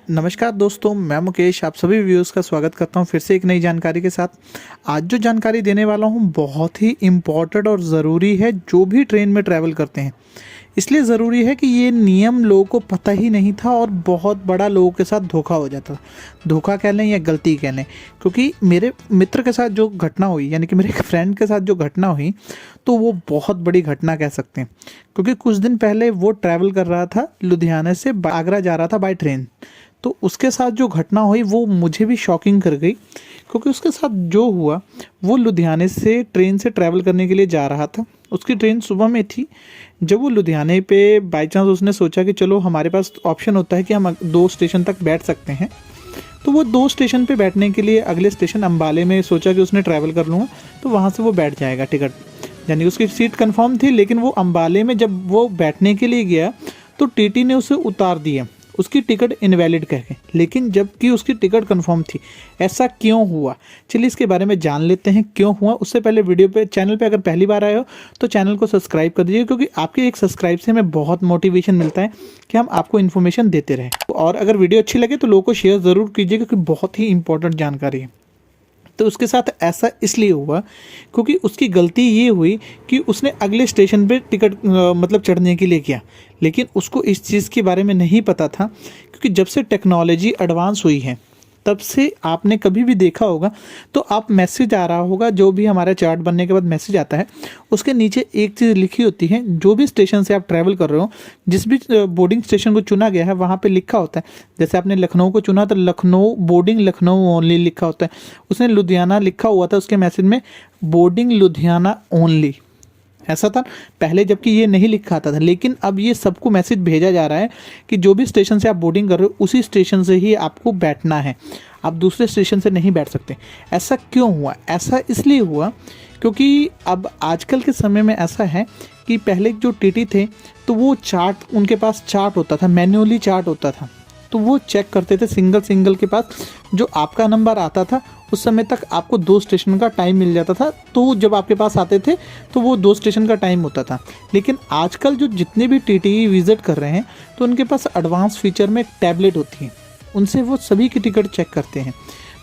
नमस्कार दोस्तों, मैं मुकेश आप सभी व्यूअर्स का स्वागत करता हूं फिर से एक नई जानकारी के साथ। आज जो जानकारी देने वाला हूं बहुत ही इम्पॉर्टेंट और ज़रूरी है जो भी ट्रेन में ट्रैवल करते हैं। इसलिए ज़रूरी है कि ये नियम लोगों को पता ही नहीं था और बहुत बड़ा लोगों के साथ धोखा हो जाता। धोखा कह लें या गलती कह लें, क्योंकि मेरे मित्र के साथ जो घटना हुई, यानी कि मेरे एक फ्रेंड के साथ जो घटना हुई, तो वो बहुत बड़ी घटना कह सकते हैं। क्योंकि कुछ दिन पहले वो ट्रैवल कर रहा था, लुधियाना से आगरा जा रहा था बाय ट्रेन। तो उसके साथ जो घटना हुई वो मुझे भी शॉकिंग कर गई, क्योंकि उसके साथ जो हुआ, वो लुधियाने से ट्रेन से ट्रैवल करने के लिए जा रहा था। उसकी ट्रेन सुबह में थी। जब वो लुधियाने पे बाई चांस उसने सोचा कि चलो हमारे पास ऑप्शन होता है कि हम 2 स्टेशन तक बैठ सकते हैं, तो वो 2 स्टेशन पे बैठने के लिए अगले स्टेशन अम्बाले में सोचा कि उसने ट्रैवल कर लूँगा, तो वहाँ से वो बैठ जाएगा टिकट, यानी उसकी सीट कंफर्म थी। लेकिन वो अम्बाले में जब वो बैठने के लिए गया तो टीटी ने उसे उतार दिया, उसकी टिकट इनवैलिड कह के, लेकिन जबकि उसकी टिकट कंफर्म थी। ऐसा क्यों हुआ, चलिए इसके बारे में जान लेते हैं क्यों हुआ। उससे पहले वीडियो पे, चैनल पे अगर पहली बार आए हो तो चैनल को सब्सक्राइब कर दीजिए, क्योंकि आपके एक सब्सक्राइब से हमें बहुत मोटिवेशन मिलता है कि हम आपको इन्फॉर्मेशन देते रहें। और अगर वीडियो अच्छी लगे तो लोगों को शेयर ज़रूर कीजिए, क्योंकि बहुत ही इंपॉर्टेंट जानकारी है। तो उसके साथ ऐसा इसलिए हुआ क्योंकि उसकी गलती ये हुई कि उसने अगले स्टेशन पे टिकट मतलब चढ़ने के लिए किया, लेकिन उसको इस चीज़ के बारे में नहीं पता था। क्योंकि जब से टेक्नोलॉजी एडवांस हुई है, तब से आपने कभी भी देखा होगा तो आप मैसेज आ रहा होगा, जो भी हमारा चार्ट बनने के बाद मैसेज आता है, उसके नीचे एक चीज़ लिखी होती है। जो भी स्टेशन से आप ट्रैवल कर रहे हो, जिस भी बोर्डिंग स्टेशन को चुना गया है, वहाँ पे लिखा होता है। जैसे आपने लखनऊ को चुना तो लखनऊ बोर्डिंग लखनऊ ओनली लिखा होता है। उसने लुधियाना लिखा हुआ था उसके मैसेज में, बोर्डिंग लुधियाना ओनली, ऐसा था पहले, जबकि ये नहीं लिखा आता था। लेकिन अब ये सबको मैसेज भेजा जा रहा है कि जो भी स्टेशन से आप बोर्डिंग कर रहे हो, उसी स्टेशन से ही आपको बैठना है, आप दूसरे स्टेशन से नहीं बैठ सकते। ऐसा क्यों हुआ? ऐसा इसलिए हुआ क्योंकि अब आजकल के समय में ऐसा है कि पहले जो टीटी थे तो वो चार्ट, उनके पास चार्ट होता था, मैन्युअली चार्ट होता था, तो वो चेक करते थे सिंगल के पास। जो आपका नंबर आता था उस समय तक आपको 2 स्टेशन का टाइम मिल जाता था, तो जब आपके पास आते थे तो वो 2 स्टेशन का टाइम होता था। लेकिन आजकल जो जितने भी टीटी विजिट कर रहे हैं, तो उनके पास एडवांस फीचर में एक टैबलेट होती है, उनसे वो सभी की टिकट चेक करते हैं।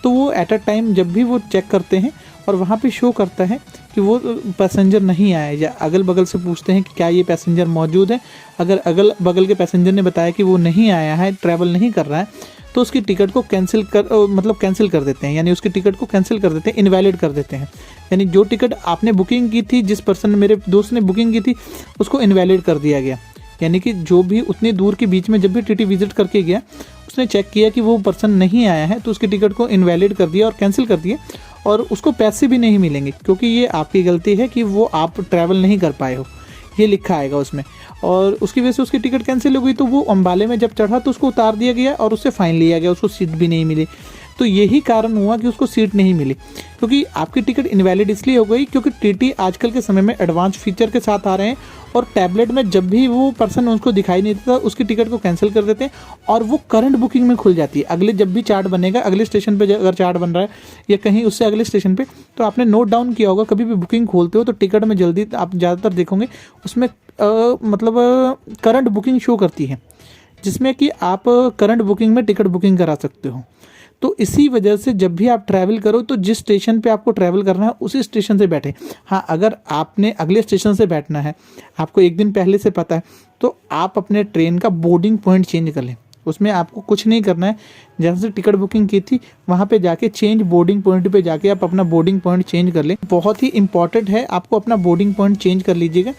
तो वो एट अ टाइम जब भी वो चेक करते हैं और वहाँ पे शो करता है कि वो पैसेंजर नहीं आया, या अगल बगल से पूछते हैं कि क्या ये पैसेंजर मौजूद है। अगर अगल बगल के पैसेंजर ने बताया कि वो नहीं आया है, ट्रैवल नहीं कर रहा है, तो उसकी टिकट को कैंसिल कर देते हैं, यानी उसकी टिकट को कैंसिल कर देते हैं, इनवैलिड कर देते हैं। यानी जो टिकट आपने बुकिंग की थी, जिस पर्सन ने, मेरे दोस्त ने बुकिंग की थी, उसको इनवैलिड कर दिया गया। यानी कि जो भी उतनी दूर के बीच में जब भी टीटी विजिट करके गया, उसने चेक किया कि वो पर्सन नहीं आया है, तो उसकी टिकट को इनवैलिड कर दिया और कैंसिल कर दिया, और उसको पैसे भी नहीं मिलेंगे, क्योंकि ये आपकी गलती है कि वो आप ट्रैवल नहीं कर पाए हो, ये लिखा आएगा उसमें। और उसकी वजह से उसकी टिकट कैंसिल हो गई, तो वो अम्बाले में जब चढ़ा तो उसको उतार दिया गया और उससे फ़ाइन लिया गया, उसको सीट भी नहीं मिली। तो यही कारण हुआ कि उसको सीट नहीं मिली, क्योंकि आपकी टिकट इनवैलिड इसलिए हो गई क्योंकि टीटी आजकल के समय में एडवांस फीचर के साथ आ रहे हैं, और टैबलेट में जब भी वो पर्सन उसको दिखाई नहीं देता, उसकी टिकट को कैंसिल कर देते हैं और वो करंट बुकिंग में खुल जाती है। अगले जब भी चार्ट बनेगा, अगले स्टेशन पे अगर चार्ट बन रहा है या कहीं उससे अगले स्टेशन पे, तो आपने नोट डाउन किया होगा, कभी भी बुकिंग खोलते हो तो टिकट में जल्दी आप ज़्यादातर देखोगे उसमें करंट बुकिंग शो करती है, जिसमें कि आप करंट बुकिंग में टिकट बुकिंग करा सकते हो। तो इसी वजह से जब भी आप ट्रैवल करो तो जिस स्टेशन पे आपको ट्रैवल करना है उसी स्टेशन से बैठे। हाँ, अगर आपने अगले स्टेशन से बैठना है, आपको एक दिन पहले से पता है, तो आप अपने ट्रेन का बोर्डिंग पॉइंट चेंज कर लें। उसमें आपको कुछ नहीं करना है, जैसे टिकट बुकिंग की थी वहाँ पे जाके चेंज बोर्डिंग पॉइंट पे जाके आप अपना बोर्डिंग पॉइंट चेंज कर लें। बहुत ही इंपॉर्टेंट है, आपको अपना बोर्डिंग पॉइंट चेंज कर लीजिएगा।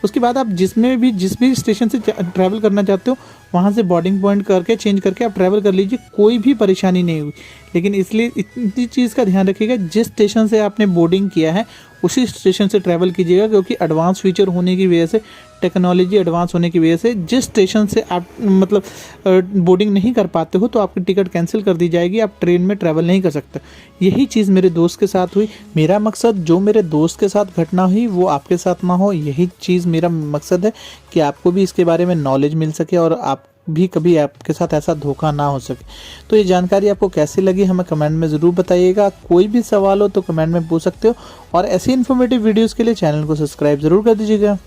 उसके बाद आप जिस भी स्टेशन से ट्रैवल करना चाहते हो, वहाँ से बोर्डिंग पॉइंट करके चेंज करके आप ट्रैवल कर लीजिए, कोई भी परेशानी नहीं हुई। लेकिन इसलिए इतनी चीज़ का ध्यान रखिएगा, जिस स्टेशन से आपने बोर्डिंग किया है उसी स्टेशन से ट्रैवल कीजिएगा, क्योंकि एडवांस फीचर होने की वजह से, टेक्नोलॉजी एडवांस होने की वजह से, जिस स्टेशन से आप बोर्डिंग नहीं कर पाते हो तो आपकी टिकट कैंसिल कर दी जाएगी, आप ट्रेन में ट्रैवल नहीं कर सकते। यही चीज़ मेरे दोस्त के साथ हुई। मेरा मकसद, जो मेरे दोस्त के साथ घटना हुई वो आपके साथ ना हो, यही चीज़ मेरा मकसद है कि आपको भी इसके बारे में नॉलेज मिल सके और आप भी कभी आपके साथ ऐसा धोखा ना हो सके। तो ये जानकारी आपको कैसी लगी हमें कमेंट में ज़रूर बताइएगा। कोई भी सवाल हो तो कमेंट में पूछ सकते हो, और ऐसी इन्फॉर्मेटिव वीडियोज़ के लिए चैनल को सब्सक्राइब ज़रूर कर दीजिएगा।